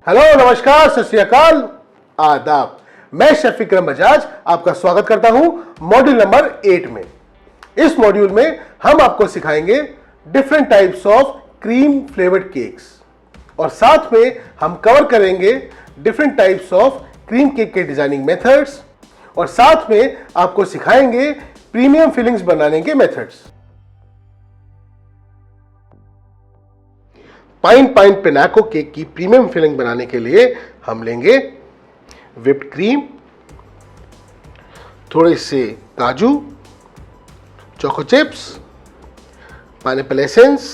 Hello, नमस्कार, सत श्री अकाल, आदाब। मैं शेफ विक्रम बजाज आपका स्वागत करता हूं मॉड्यूल नंबर 8 में। इस मॉड्यूल में हम आपको सिखाएंगे different types of cream flavoured cakes और साथ में हम कवर करेंगे different types of cream cake के डिजाइनिंग मेथड्स और साथ में आपको सिखाएंगे प्रीमियम फिलिंग्स बनाने के मेथड्स। पाइन पिनाको केक की प्रीमियम फिलिंग बनाने के लिए हम लेंगे व्हिप्ड क्रीम, थोड़े से काजू, choco chips, pineapple essence,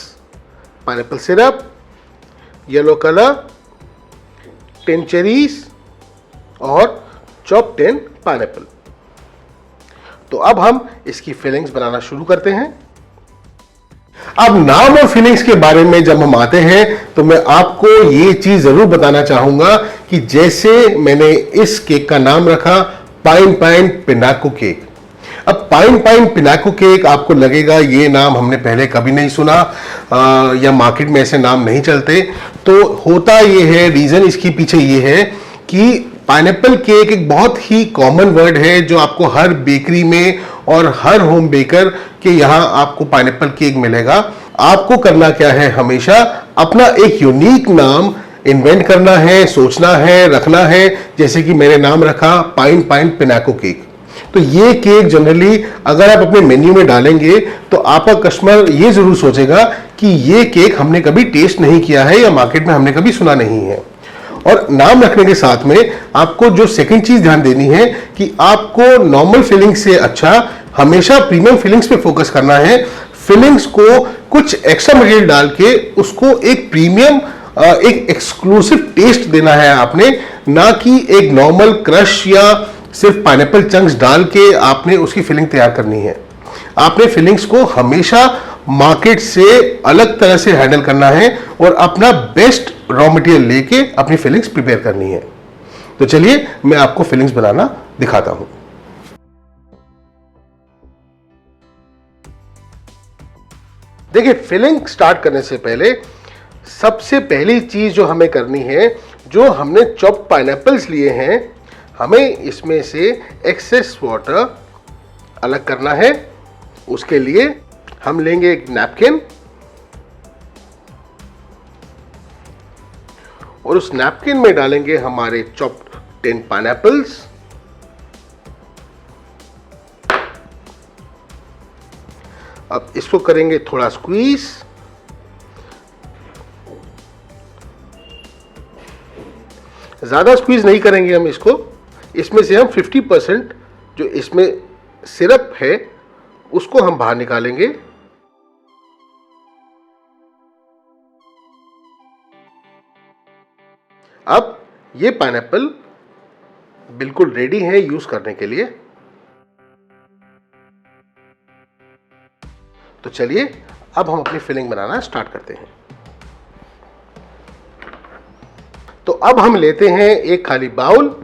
pineapple syrup, yellow colour, 10 cherries और चॉप 10 पाइनएप्पल। तो अब हम इसकी फिलिंग्स बनाना शुरू करते हैं। अब नाम और फीलिंग्स के बारे में जब हम आते हैं तो मैं आपको ये चीज जरूर बताना चाहूंगा कि जैसे मैंने इस केक का नाम रखा पाइन पिनाको केक। अब पाइन पिनाको केक आपको लगेगा ये नाम हमने पहले कभी नहीं सुना या मार्केट में ऐसे नाम नहीं चलते। तो होता ये है, रीजन इसके पीछे ये है कि पाइनएप्पल केक एक बहुत ही कॉमन वर्ड है जो आपको हर बेकरी में और हर होम बेकर के यहाँ आपको पाइनएप्पल केक मिलेगा। आपको करना क्या है, हमेशा अपना एक यूनिक नाम इन्वेंट करना है, सोचना है, रखना है। जैसे कि मैंने नाम रखा पाइन पिनाको केक। तो ये केक जनरली अगर आप अपने मेन्यू में डालेंगे तो आपका कस्टमर ये जरूर सोचेगा कि ये केक हमने कभी टेस्ट नहीं किया है या मार्केट में हमने कभी सुना नहीं है। और नाम रखने के साथ में आपको जो सेकंड चीज ध्यान देनी है कि आपको नॉर्मल फीलिंग से अच्छा हमेशा प्रीमियम फीलिंग्स पे फोकस करना है। फीलिंग्स को कुछ एक्स्ट्रा मटेरियल डाल के उसको एक प्रीमियम एक एक्सक्लूसिव टेस्ट देना है आपने, ना कि एक नॉर्मल क्रश या सिर्फ पाइनएप्पल चंक्स डाल के आपने उसकी फीलिंग तैयार करनी है। आपने फीलिंग्स को हमेशा मार्केट से अलग तरह से हैंडल करना है और अपना बेस्ट रॉ मटेरियल लेके अपनी फीलिंग्स प्रिपेयर करनी है। तो चलिए मैं आपको फीलिंग्स बनाना दिखाता हूं। देखिए, फिलिंग स्टार्ट करने से पहले सबसे पहली चीज जो हमें करनी है, जो हमने चॉप्ड पाइनएप्पल्स लिए हैं, हमें इसमें से एक्सेस वाटर अलग करना है। उसके लिए हम लेंगे एक नैपकिन और उस नैपकिन में डालेंगे हमारे चॉप्ड 10 पाइनएप्पल्स। अब इसको करेंगे थोड़ा स्क्वीज। ज्यादा स्क्वीज नहीं करेंगे हम इसको। इसमें से हम 50% जो इसमें सिरप है उसको हम बाहर निकालेंगे। अब ये पाइनएप्पल बिल्कुल रेडी है यूज करने के लिए। तो चलिए अब हम अपनी फिलिंग बनाना स्टार्ट करते हैं। तो अब हम लेते हैं एक खाली बाउल।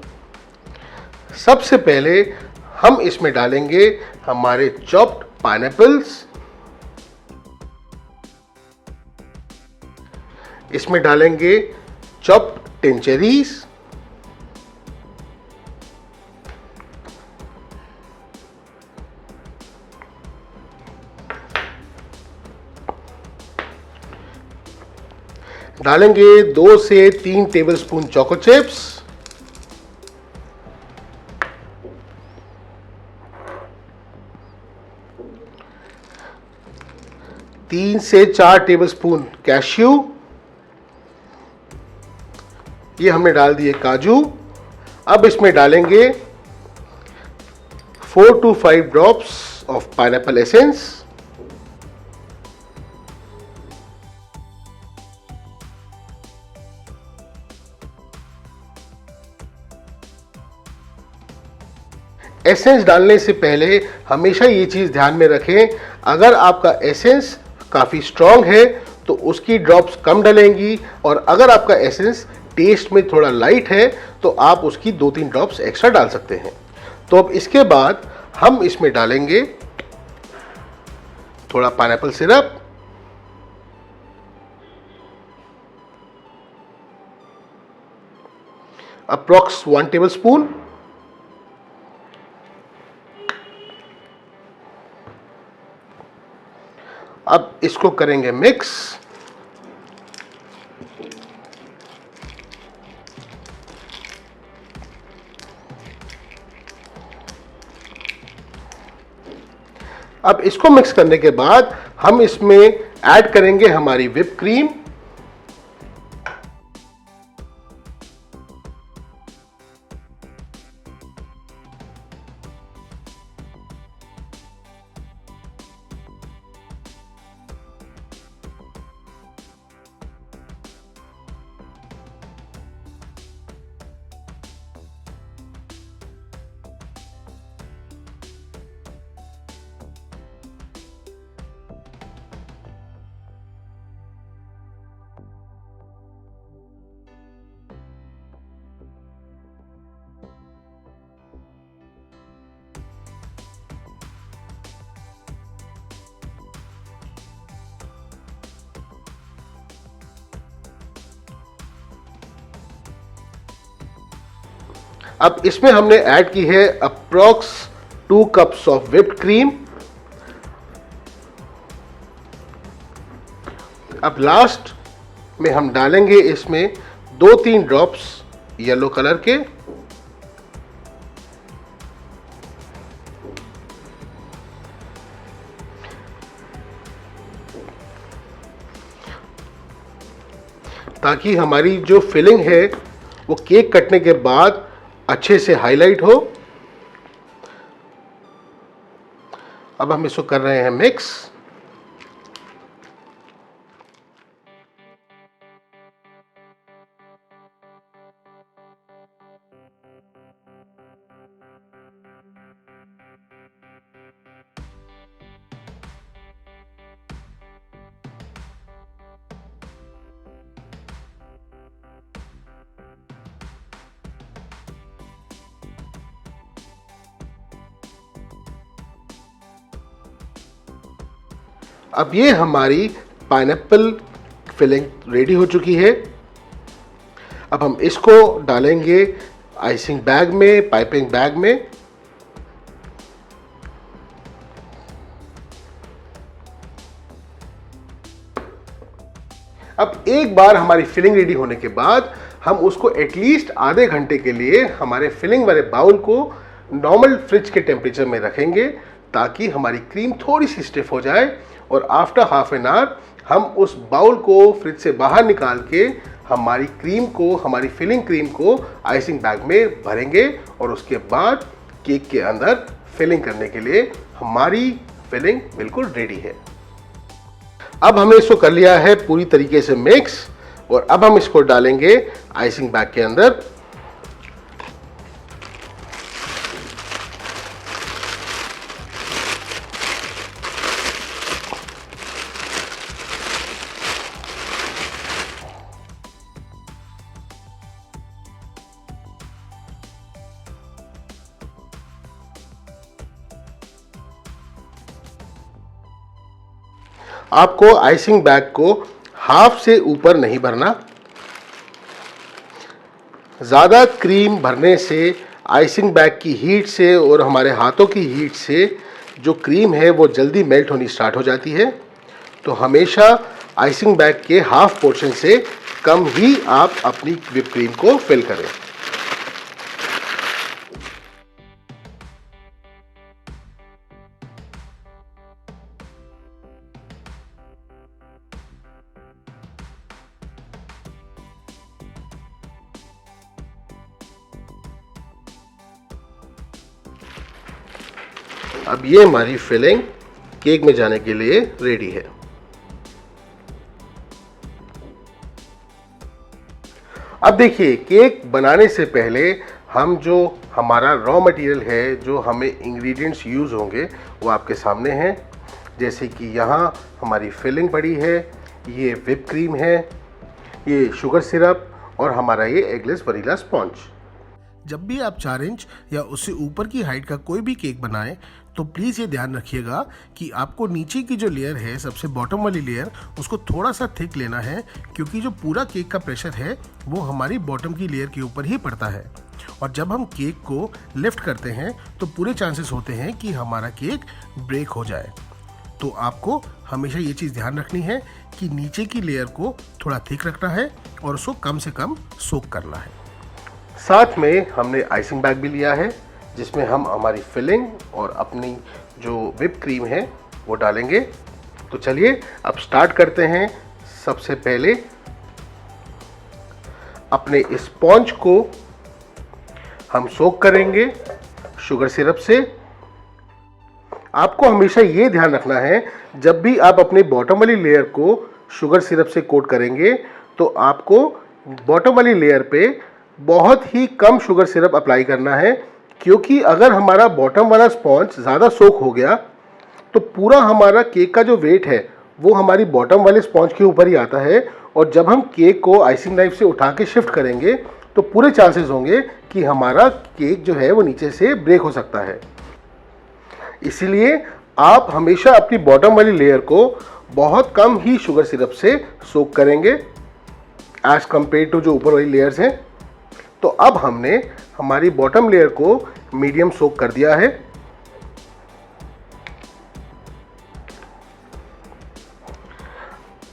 सबसे पहले हम इसमें डालेंगे हमारे चॉप्ड पाइनएप्पल्स। इसमें डालेंगे चॉप्ड 10 चेरीज, डालेंगे 2 से 3 टेबलस्पून चोको चिप्स, तीन से 4 टेबलस्पून कैश्यू, ये हमने डाल दिए काजू। अब इसमें डालेंगे 4 to 5 drops of pineapple essence, essence डालने से पहले हमेशा ये चीज ध्यान में रखें, अगर आपका एसेंस काफी स्ट्रांग है तो उसकी ड्रॉप्स कम डलेंगी और अगर आपका एसेंस टेस्ट में थोड़ा लाइट है तो आप उसकी 2-3 ड्रॉप्स एक्स्ट्रा डाल सकते हैं। तो अब इसके बाद हम इसमें डालेंगे थोड़ा pineapple syrup, approx 1 table spoon. अब इसको करेंगे मिक्स। अब इसको मिक्स करने के बाद हम इसमें ऐड करेंगे हमारी व्हिप क्रीम। अब इसमें हमने ऐड की है approx 2 cups of whipped cream. अब लास्ट में हम डालेंगे इसमें 2-3 ड्रॉप्स येलो कलर के। ताकि हमारी जो फिलिंग है वो केक कटने के बाद अच्छे से हाईलाइट हो। अब हम इसको कर रहे हैं मिक्स। अब ये हमारी पाइनएप्पल फिलिंग रेडी हो चुकी है। अब हम इसको डालेंगे आइसिंग बैग में, पाइपिंग बैग में। अब एक बार हमारी फिलिंग रेडी होने के बाद हम उसको एटलीस्ट आधे घंटे के लिए हमारे फिलिंग वाले बाउल को नॉर्मल फ्रिज के टेम्परेचर में रखेंगे, ताकि हमारी क्रीम थोड़ी सी स्टिफ हो जाए। और आफ्टर हाफ एन आवर हम उस बाउल को फ्रिज से बाहर निकाल के हमारी क्रीम को, हमारी फिलिंग क्रीम को आइसिंग बैग में भरेंगे। और उसके बाद केक के अंदर फिलिंग करने के लिए हमारी फिलिंग बिल्कुल रेडी है। अब हमने इसको कर लिया है पूरी तरीके से मिक्स, और अब हम इसको डालेंगे आइसिंग बैग के अंदर। आपको आइसिंग बैग को हाफ से ऊपर नहीं भरना। ज़्यादा क्रीम भरने से आइसिंग बैग की हीट से और हमारे हाथों की हीट से जो क्रीम है वो जल्दी मेल्ट होनी स्टार्ट हो जाती है। तो हमेशा आइसिंग बैग के हाफ पोर्शन से कम ही आप अपनी व्हिप क्रीम को फिल करें। अब ये हमारी फिलिंग केक में जाने के लिए रेडी है। अब देखिए, केक बनाने से पहले हम जो हमारा रॉ मटेरियल है, जो हमें इंग्रेडिएंट्स यूज़ होंगे, वो आपके सामने हैं। जैसे कि यहाँ हमारी फिलिंग पड़ी है, ये व्हिप क्रीम है, ये शुगर सिरप और हमारा ये एगलेस वनीला स्पॉन्ज। जब भी आप 4 इंच या उससे ऊपर की हाइट का कोई भी केक बनाएं तो प्लीज़ ये ध्यान रखिएगा कि आपको नीचे की जो लेयर है, सबसे बॉटम वाली लेयर, उसको थोड़ा सा थिक लेना है, क्योंकि जो पूरा केक का प्रेशर है वो हमारी बॉटम की लेयर के ऊपर ही पड़ता है। और जब हम केक को लिफ्ट करते हैं तो पूरे चांसेस होते हैं कि हमारा केक ब्रेक हो जाए। तो आपको हमेशा ये चीज़ ध्यान रखनी है कि नीचे की लेयर को थोड़ा थिक रखना है और उसको कम से कम सोक करना है। साथ में हमने आइसिंग बैग भी लिया है, जिसमें हम हमारी फिलिंग और अपनी जो व्हिप क्रीम है वो डालेंगे। तो चलिए अब स्टार्ट करते हैं। सबसे पहले अपने स्पॉन्ज को हम सोक करेंगे शुगर सिरप से। आपको हमेशा ये ध्यान रखना है, जब भी आप अपनी बॉटम वाली लेयर को शुगर सिरप से कोट करेंगे तो आपको बॉटम वाली लेयर पे बहुत ही कम शुगर सिरप अप्लाई करना है, क्योंकि अगर हमारा बॉटम वाला स्पॉन्ज ज़्यादा सोक हो गया तो पूरा हमारा केक का जो वेट है वो हमारी बॉटम वाले स्पॉन्ज के ऊपर ही आता है। और जब हम केक को आइसिंग नाइफ से उठा के शिफ्ट करेंगे तो पूरे चांसेस होंगे कि हमारा केक जो है वो नीचे से ब्रेक हो सकता है। इसीलिए आप हमेशा अपनी बॉटम वाली लेयर को बहुत कम ही शुगर सिरप से सोक करेंगे एज कंपेयर टू जो ऊपर वाली लेयर्स हैं। तो अब हमने हमारी बॉटम लेयर को मीडियम सोक कर दिया है।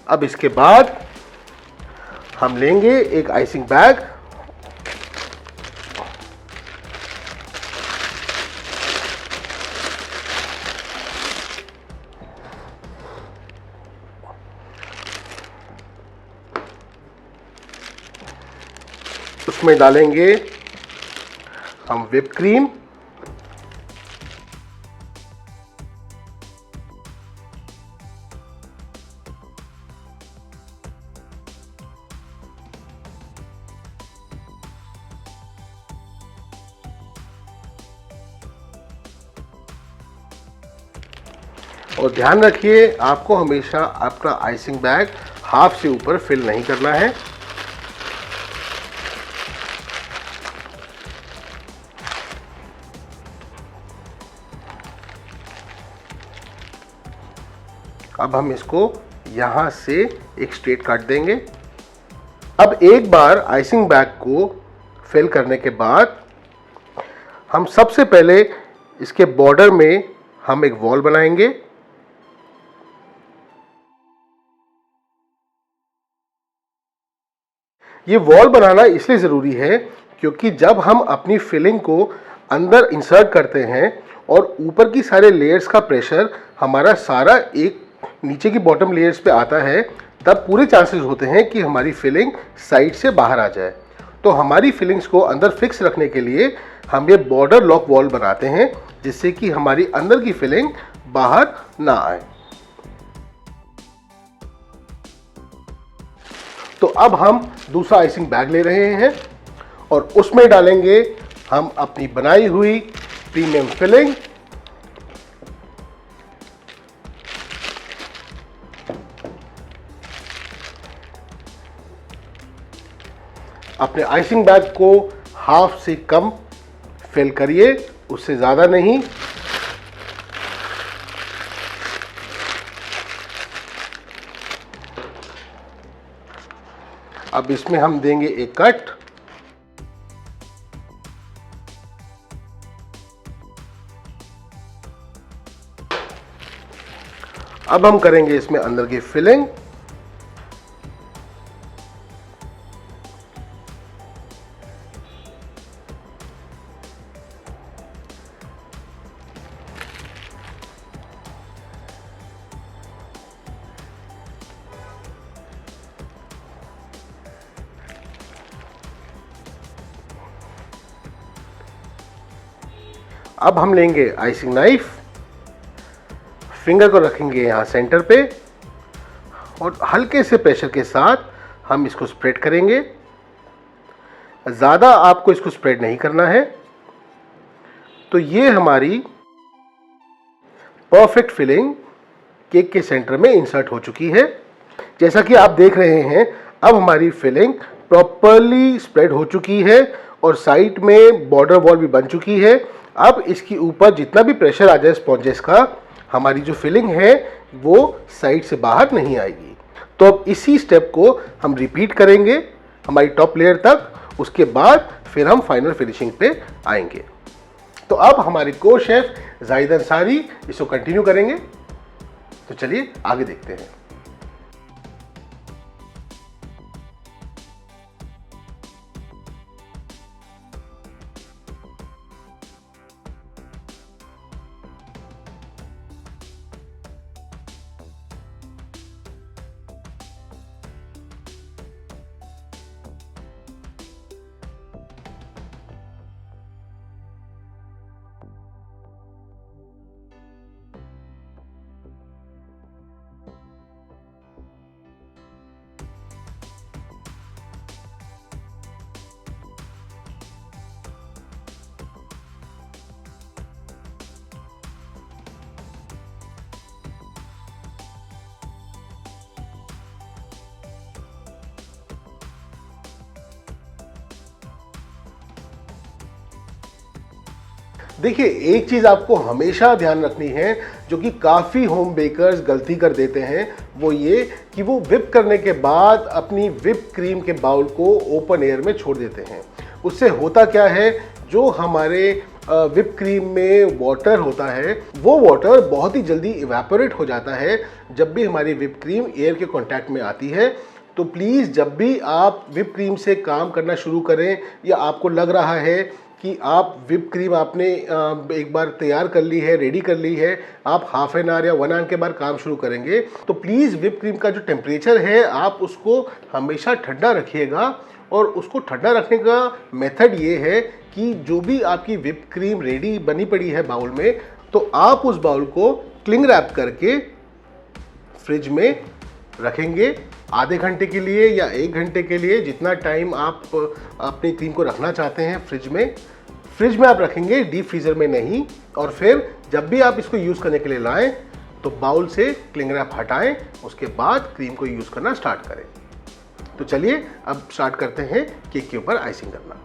अब इसके बाद हम लेंगे एक आइसिंग बैग। उसमें डालेंगे हम व्हिप क्रीम, और ध्यान रखिए आपको हमेशा आपका आइसिंग बैग हाफ से ऊपर फिल नहीं करना है। अब हम इसको यहाँ से एक स्ट्रेट काट देंगे। अब एक बार आइसिंग बैग को फिल करने के बाद हम सबसे पहले इसके बॉर्डर में हम एक वॉल बनाएंगे। ये वॉल बनाना इसलिए ज़रूरी है क्योंकि जब हम अपनी फिलिंग को अंदर इंसर्ट करते हैं और ऊपर की सारे लेयर्स का प्रेशर हमारा सारा एक नीचे की बॉटम लेयर्स पे आता है, तब पूरे चांसेस होते हैं कि हमारी फिलिंग साइड से बाहर आ जाए। तो हमारी फिलिंग्स को अंदर फिक्स रखने के लिए हम ये बॉर्डर लॉक वॉल बनाते हैं, जिससे कि हमारी अंदर की फिलिंग बाहर ना आए। तो अब हम दूसरा आइसिंग बैग ले रहे हैं और उसमें डालेंगे हम अपनी बनाई हुई प्रीमियम फिलिंग। अपने आइसिंग बैग को हाफ से कम फिल करिए, उससे ज़्यादा नहीं। अब इसमें हम देंगे एक कट। अब हम करेंगे इसमें अंदर की फिलिंग। अब हम लेंगे आइसिंग नाइफ, फिंगर को रखेंगे यहाँ सेंटर पे और हल्के से प्रेशर के साथ हम इसको स्प्रेड करेंगे। ज़्यादा आपको इसको स्प्रेड नहीं करना है। तो ये हमारी परफेक्ट फिलिंग केक के सेंटर में इंसर्ट हो चुकी है। जैसा कि आप देख रहे हैं, अब हमारी फिलिंग प्रॉपरली स्प्रेड हो चुकी है और साइड में बॉर्डर वॉल भी बन चुकी है। अब इसके ऊपर जितना भी प्रेशर आ जाए स्पॉन्जेस का, हमारी जो फिलिंग है वो साइड से बाहर नहीं आएगी। तो अब इसी स्टेप को हम रिपीट करेंगे हमारी टॉप लेयर तक, उसके बाद फिर हम फाइनल फिनिशिंग पे आएंगे। तो अब हमारे को शेफ जाहिद अंसारी इसको कंटिन्यू करेंगे। तो चलिए आगे देखते हैं। देखिए, एक चीज़ आपको हमेशा ध्यान रखनी है, जो कि काफ़ी होम बेकर्स गलती कर देते हैं, वो ये कि वो विप करने के बाद अपनी विप क्रीम के बाउल को ओपन एयर में छोड़ देते हैं। उससे होता क्या है, जो हमारे विप क्रीम में वाटर होता है, वो वाटर बहुत ही जल्दी इवेपोरेट हो जाता है जब भी हमारी विप क्रीम एयर के कांटेक्ट में आती है। तो प्लीज़ जब भी आप विप क्रीम से काम करना शुरू करें, या आपको लग रहा है कि आप विप क्रीम आपने एक बार तैयार कर ली है, रेडी कर ली है, आप हाफ एन आवर या 1 आवर के बाद काम शुरू करेंगे, तो प्लीज़ विप क्रीम का जो टेम्परेचर है आप उसको हमेशा ठंडा रखिएगा। और उसको ठंडा रखने का मेथड ये है कि जो भी आपकी विप क्रीम रेडी बनी पड़ी है बाउल में, तो आप उस बाउल को क्लिंग रैप करके फ्रिज में रखेंगे आधे घंटे के लिए या 1 घंटे के लिए, जितना टाइम आप अपनी क्रीम को रखना चाहते हैं फ्रिज में आप रखेंगे, डीप फ्रीज़र में नहीं। और फिर जब भी आप इसको यूज़ करने के लिए लाएं तो बाउल से क्लिंग रैप हटाएं, उसके बाद क्रीम को यूज़ करना स्टार्ट करें। तो चलिए अब स्टार्ट करते हैं केक के ऊपर आइसिंग करना।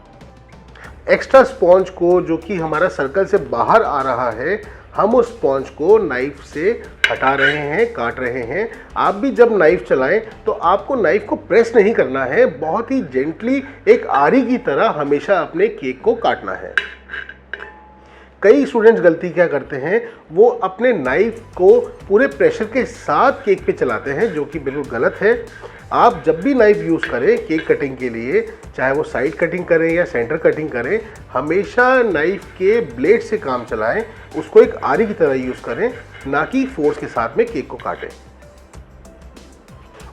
एक्स्ट्रा स्पॉन्ज को, जो कि हमारा सर्कल से बाहर आ रहा है, हम उस स्पॉन्ज को नाइफ से हटा रहे हैं, काट रहे हैं। आप भी जब नाइफ चलाएं तो आपको नाइफ को प्रेस नहीं करना है, बहुत ही जेंटली एक आरी की तरह हमेशा अपने केक को काटना है। कई स्टूडेंट्स गलती क्या करते हैं, वो अपने नाइफ को पूरे प्रेशर के साथ केक पे चलाते हैं, जो कि बिल्कुल गलत है। आप जब भी नाइफ यूज़ करें केक कटिंग के लिए, चाहे वो साइड कटिंग करें या सेंटर कटिंग करें, हमेशा नाइफ के ब्लेड से काम चलाएं, उसको एक आरी की तरह यूज़ करें, ना कि फोर्स के साथ में केक को काटें।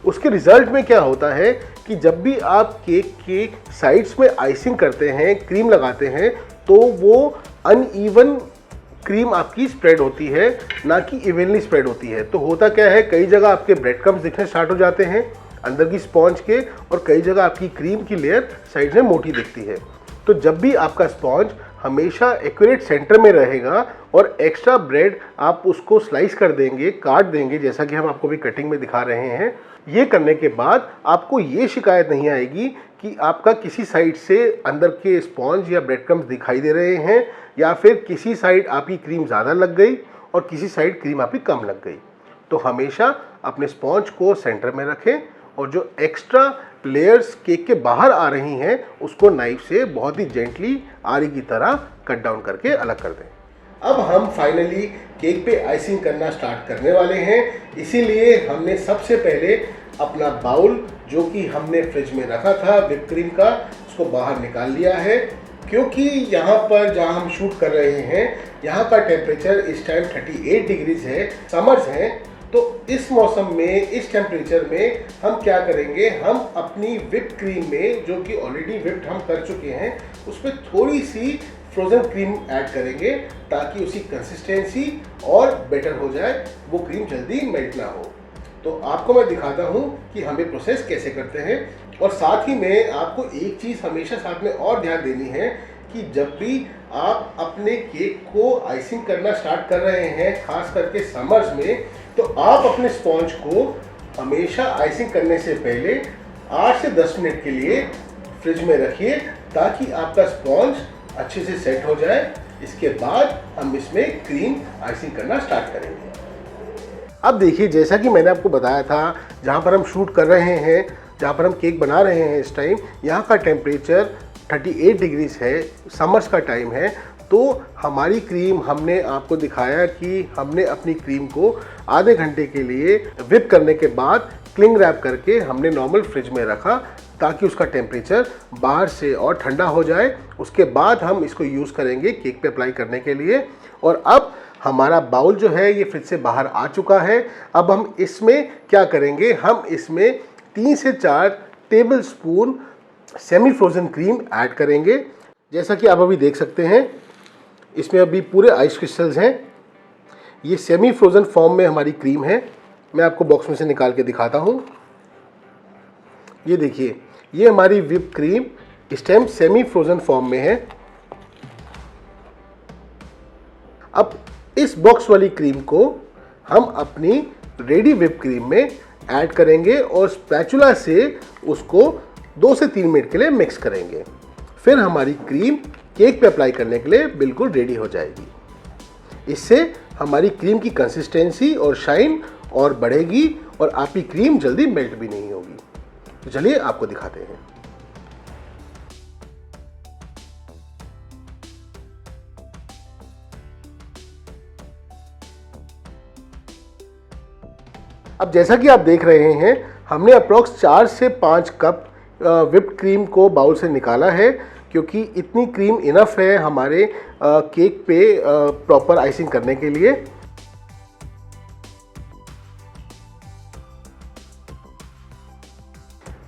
उसके रिजल्ट में क्या होता है कि जब भी आप केक के साइड्स में आइसिंग करते हैं, क्रीम लगाते हैं, तो वो अनइवन क्रीम आपकी स्प्रेड होती है, ना कि इवनली स्प्रेड होती है। तो होता क्या है, कई जगह आपके ब्रेड क्रम्स दिखने स्टार्ट हो जाते हैं अंदर की स्पॉन्ज के, और कई जगह आपकी क्रीम की लेयर साइड में मोटी दिखती है। तो जब भी आपका स्पॉन्ज हमेशा एक्यूरेट सेंटर में रहेगा और एक्स्ट्रा ब्रेड आप उसको स्लाइस कर देंगे, काट देंगे, जैसा कि हम आपको भी कटिंग में दिखा रहे हैं, ये करने के बाद आपको ये शिकायत नहीं आएगी कि आपका किसी साइड से अंदर के स्पॉन्ज या ब्रेड क्रम्स दिखाई दे रहे हैं, या फिर किसी साइड आपकी क्रीम ज़्यादा लग गई और किसी साइड क्रीम आपकी कम लग गई। तो हमेशा अपने स्पॉन्ज को सेंटर में रखें, और जो एक्स्ट्रा लेयर्स केक के बाहर आ रही हैं उसको नाइफ से बहुत ही जेंटली आरी की तरह कट डाउन करके अलग कर दें। अब हम फाइनली केक पे आइसिंग करना स्टार्ट करने वाले हैं, इसीलिए हमने सबसे पहले अपना बाउल, जो कि हमने फ्रिज में रखा था विप क्रीम का, उसको बाहर निकाल लिया है। क्योंकि यहाँ पर जहाँ हम शूट कर रहे हैं, यहाँ का टेम्परेचर इस टाइम 38 डिग्रीज है, समर्स हैं। तो इस मौसम में, इस टेम्परेचर में हम क्या करेंगे, हम अपनी विप क्रीम में, जो कि ऑलरेडी विप्ड हम कर चुके हैं, उसमें थोड़ी सी फ्रोज़न क्रीम ऐड करेंगे, ताकि उसकी कंसिस्टेंसी और बेटर हो जाए, वो क्रीम जल्दी मेल्ट ना हो। तो आपको मैं दिखाता हूँ कि हम ये प्रोसेस कैसे करते हैं। और साथ ही में आपको एक चीज़ हमेशा साथ में और ध्यान देनी है कि जब भी आप अपने केक को आइसिंग करना स्टार्ट कर रहे हैं, खास करके समर्स में, तो आप अपने स्पॉन्ज को हमेशा आइसिंग करने से पहले 8 से 10 मिनट के लिए फ्रिज में रखिए, ताकि आपका स्पॉन्ज अच्छे से सेट हो जाए इसके बाद हम इसमें क्रीम आइसिंग करना स्टार्ट करेंगे। अब देखिए, जैसा कि मैंने आपको बताया था, जहाँ पर हम शूट कर रहे हैं, जहाँ पर हम केक बना रहे हैं, इस टाइम यहाँ का टेम्परेचर 38 डिग्रीज है, समर्स का टाइम है। तो हमारी क्रीम, हमने आपको दिखाया कि हमने अपनी क्रीम को आधे घंटे के लिए विप करने के बाद क्लिंग रैप करके हमने नॉर्मल फ्रिज में रखा, ताकि उसका टेम्परेचर बाहर से और ठंडा हो जाए। उसके बाद हम इसको यूज़ करेंगे केक पे अप्लाई करने के लिए। और अब हमारा बाउल जो है ये फ्रिज से बाहर आ चुका है। अब हम इसमें क्या करेंगे, हम इसमें 3 से 4 table spoon semi frozen cream add करेंगे। जैसा कि आप अभी देख सकते हैं, इसमें अभी पूरे आइस क्रिस्टल्स हैं। ये सेमी फ्रोज़न फॉर्म में हमारी क्रीम है। मैं आपको बॉक्स में से निकाल के दिखाता हूँ। ये देखिए, ये हमारी व्हिप क्रीम इस टाइम सेमी फ्रोज़न फॉर्म में है। अब इस बॉक्स वाली क्रीम को हम अपनी रेडी व्हिप क्रीम में ऐड करेंगे और स्पैचुला से उसको 2 से 3 मिनट के लिए मिक्स करेंगे। फिर हमारी क्रीम केक पे अप्लाई करने के लिए बिल्कुल रेडी हो जाएगी। इससे हमारी क्रीम की कंसिस्टेंसी और शाइन और बढ़ेगी और आपकी क्रीम जल्दी मेल्ट भी नहीं होगी। तो चलिए आपको दिखाते हैं। अब जैसा कि आप देख रहे हैं, हमने अप्रॉक्स 4 से 5 कप व्हिप्ड क्रीम को बाउल से निकाला है, क्योंकि इतनी क्रीम इनफ है हमारे केक पे प्रॉपर आइसिंग करने के लिए।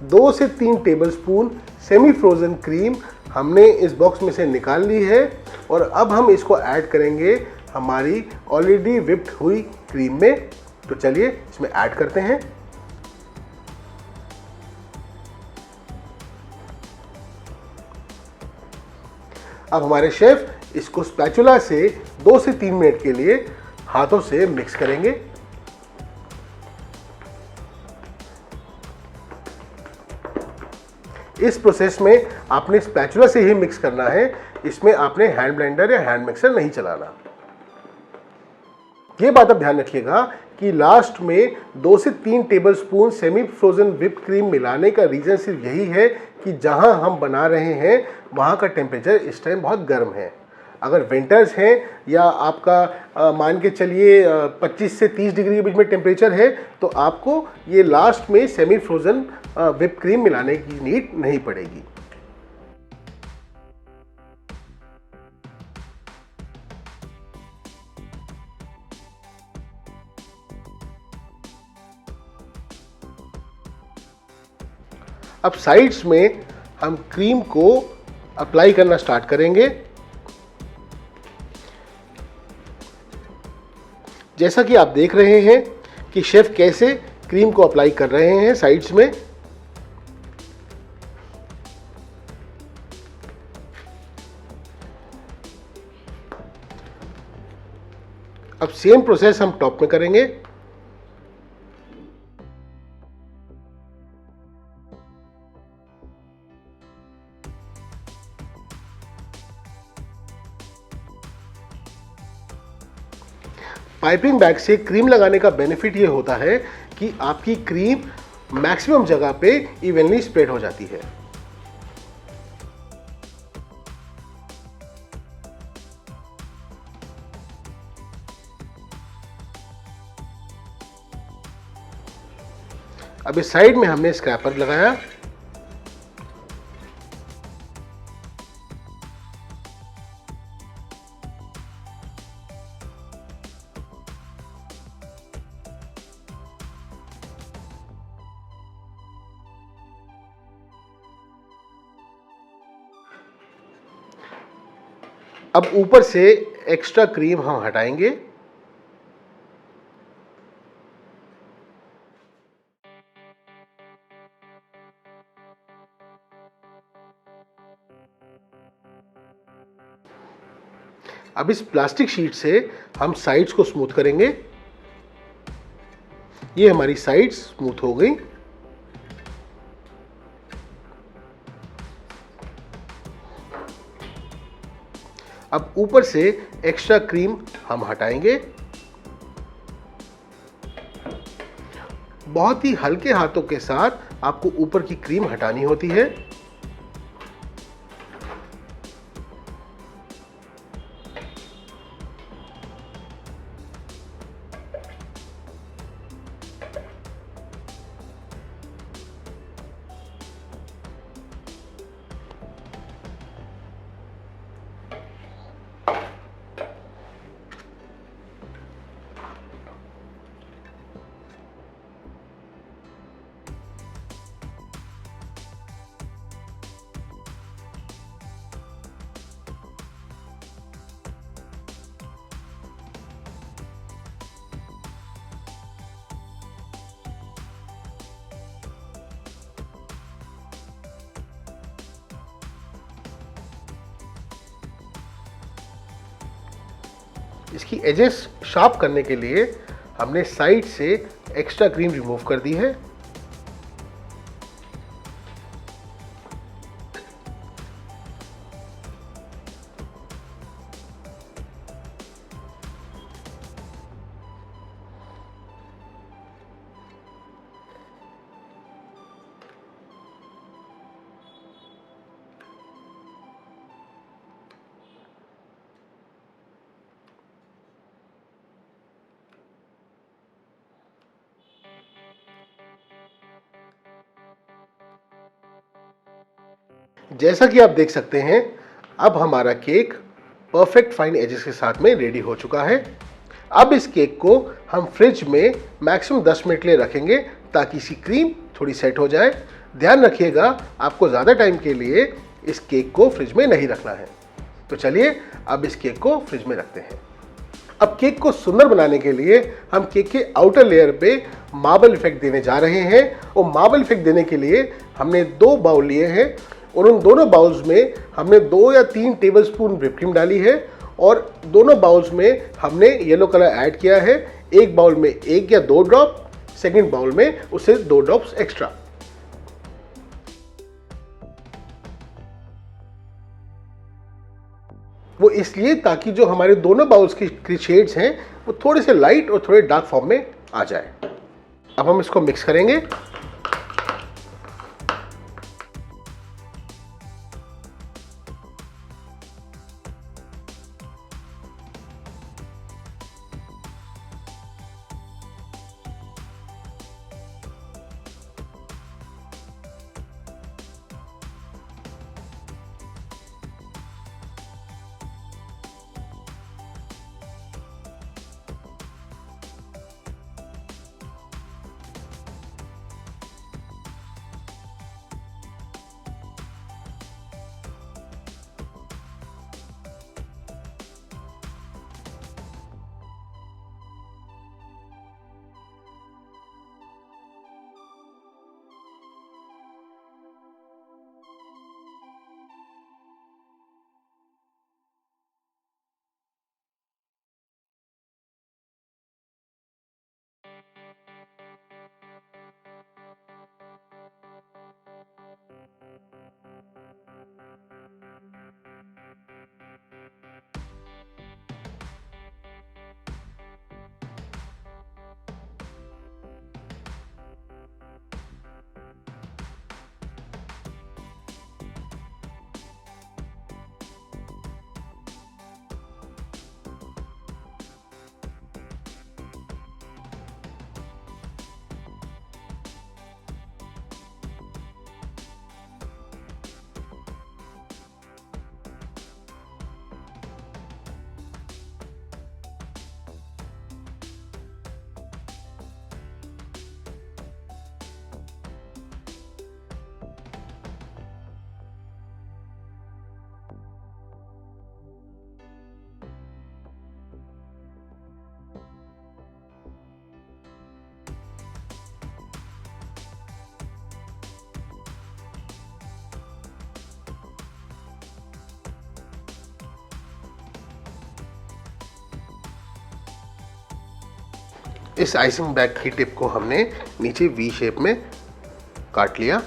दो से 3 टेबलस्पून सेमी फ्रोज़न क्रीम हमने इस बॉक्स में से निकाल ली है और अब हम इसको ऐड करेंगे हमारी ऑलरेडी व्हिप्ड हुई क्रीम में। तो चलिए इसमें ऐड करते हैं। अब हमारे शेफ इसको स्पैचुला से 2 से 3 मिनट के लिए हाथों से मिक्स करेंगे। इस प्रोसेस में आपने स्पैचुला से ही मिक्स करना है, इसमें आपने हैंड ब्लेंडर या हैंड मिक्सर नहीं चलाना। ये बात आप ध्यान रखिएगा कि लास्ट में 2 से 3 tablespoon semi frozen whipped cream मिलाने का रीज़न सिर्फ यही है कि जहां हम बना रहे हैं वहां का टेम्परेचर इस टाइम बहुत गर्म है। अगर विंटर्स हैं या आपका मान के चलिए 25 से 30 डिग्री के बीच में टेम्परेचर है, तो आपको ये लास्ट में सेमी फ्रोज़न व्हिप्ड क्रीम मिलाने की नीड नहीं पड़ेगी। अब साइड्स में हम क्रीम को अप्लाई करना स्टार्ट करेंगे। जैसा कि आप देख रहे हैं कि शेफ कैसे क्रीम को अप्लाई कर रहे हैं साइड्स में। अब सेम प्रोसेस हम टॉप में करेंगे। पाइपिंग बैग से क्रीम लगाने का बेनिफिट ये होता है कि आपकी क्रीम मैक्सिमम जगह पे इवनली स्प्रेड हो जाती है। अब इस साइड में हमने स्क्रैपर लगाया। अब ऊपर से एक्स्ट्रा क्रीम हम हटाएंगे। अब इस प्लास्टिक शीट से हम साइड्स को स्मूथ करेंगे। ये हमारी साइड्स स्मूथ हो गई। अब ऊपर से एक्स्ट्रा क्रीम हम हटाएंगे। बहुत ही हल्के हाथों के साथ आपको ऊपर की क्रीम हटानी होती है। इसकी एजेस शार्प करने के लिए हमने साइड से एक्स्ट्रा क्रीम रिमूव कर दी है। जैसा कि आप देख सकते हैं, अब हमारा केक परफेक्ट फाइन एजेस के साथ में रेडी हो चुका है। अब इस केक को हम फ्रिज में मैक्सिमम 10 मिनट के लिए रखेंगे ताकि इसकी क्रीम थोड़ी सेट हो जाए। ध्यान रखिएगा, आपको ज़्यादा टाइम के लिए इस केक को फ्रिज में नहीं रखना है। तो चलिए अब इस केक को फ्रिज में रखते हैं। अब केक को सुंदर बनाने के लिए हम केक के आउटर लेयर पे मार्बल इफेक्ट देने जा रहे हैं। और मार्बल इफेक्ट देने के लिए हमने 2 बाउल लिए हैं और उन दोनों बाउल्स में हमने 2 या 3 टेबलस्पून व्हिप क्रीम डाली है और दोनों बाउल्स में हमने येलो कलर ऐड किया है। एक बाउल में 1 या 2 ड्रॉप, सेकंड बाउल में उससे 2 ड्रॉप्स एक्स्ट्रा। वो इसलिए ताकि जो हमारे दोनों बाउल्स की शेड्स हैं वो थोड़े से लाइट और थोड़े डार्क फॉर्म में आ जाए। अब हम इसको मिक्स करेंगे। इस आइसिंग बैग की टिप को हमने नीचे वी शेप में काट लिया।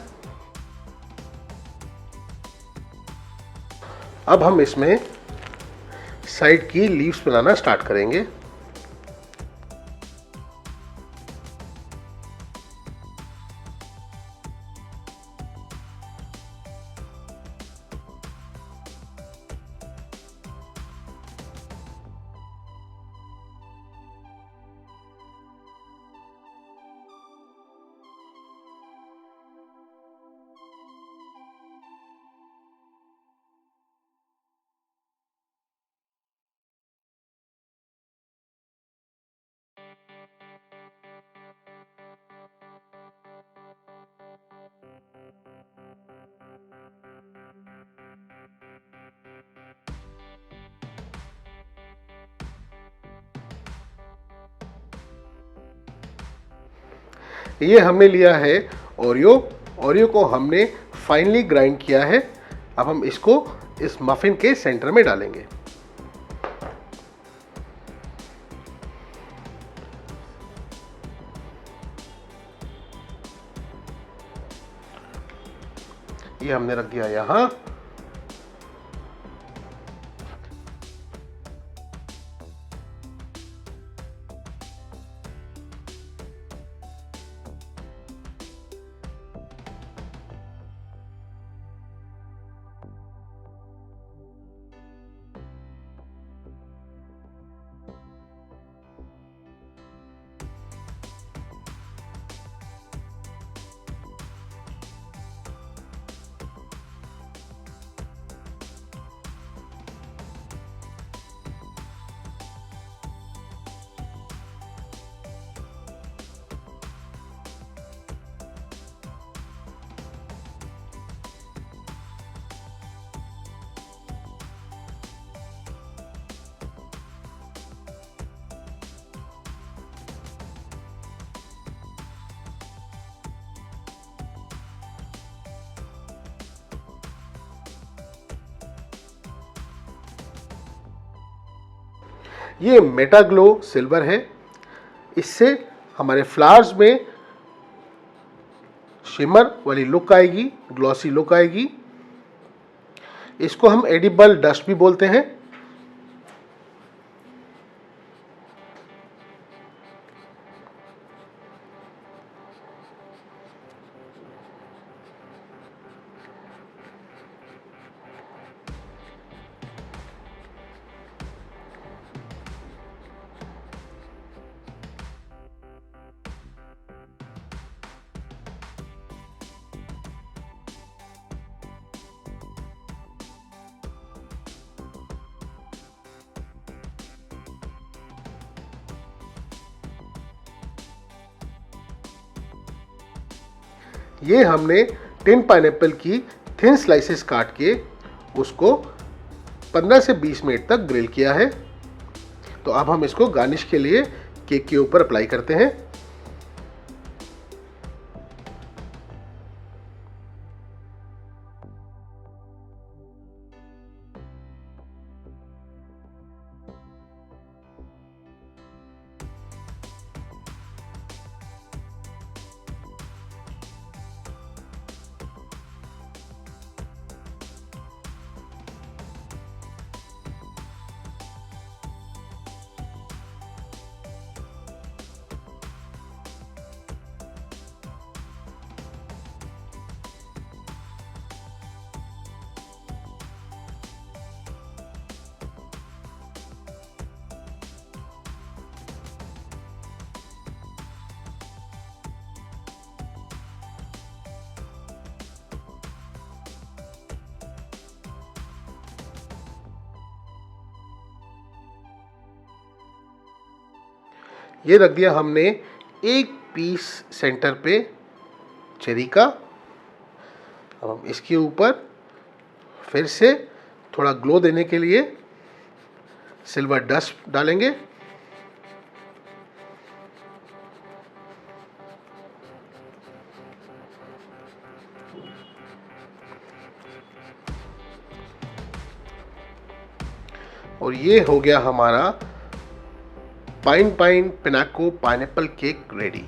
अब हम इसमें साइड की लीव्स बनाना स्टार्ट करेंगे। ये हमने लिया है ओरियो। ओरियो को हमने फाइनली ग्राइंड किया है। अब हम इसको इस मफिन के सेंटर में डालेंगे। ये हमने रख दिया यहां। ये मेटाग्लो सिल्वर है। इससे हमारे फ्लावर्स में शिमर वाली लुक आएगी, ग्लॉसी लुक आएगी। इसको हम एडिबल डस्ट भी बोलते हैं। ये हमने टिन पाइनएप्पल की थिन स्लाइसेस काट के उसको 15 से 20 मिनट तक ग्रिल किया है। तो अब हम इसको गार्निश के लिए केक के ऊपर अप्लाई करते हैं। ये रख दिया हमने एक पीस सेंटर पे चेरी का। अब हम इसके ऊपर फिर से थोड़ा ग्लो देने के लिए सिल्वर डस्ट डालेंगे। और ये हो गया हमारा पाइन पाइन पिनाको पाइनएप्पल केक रेडी।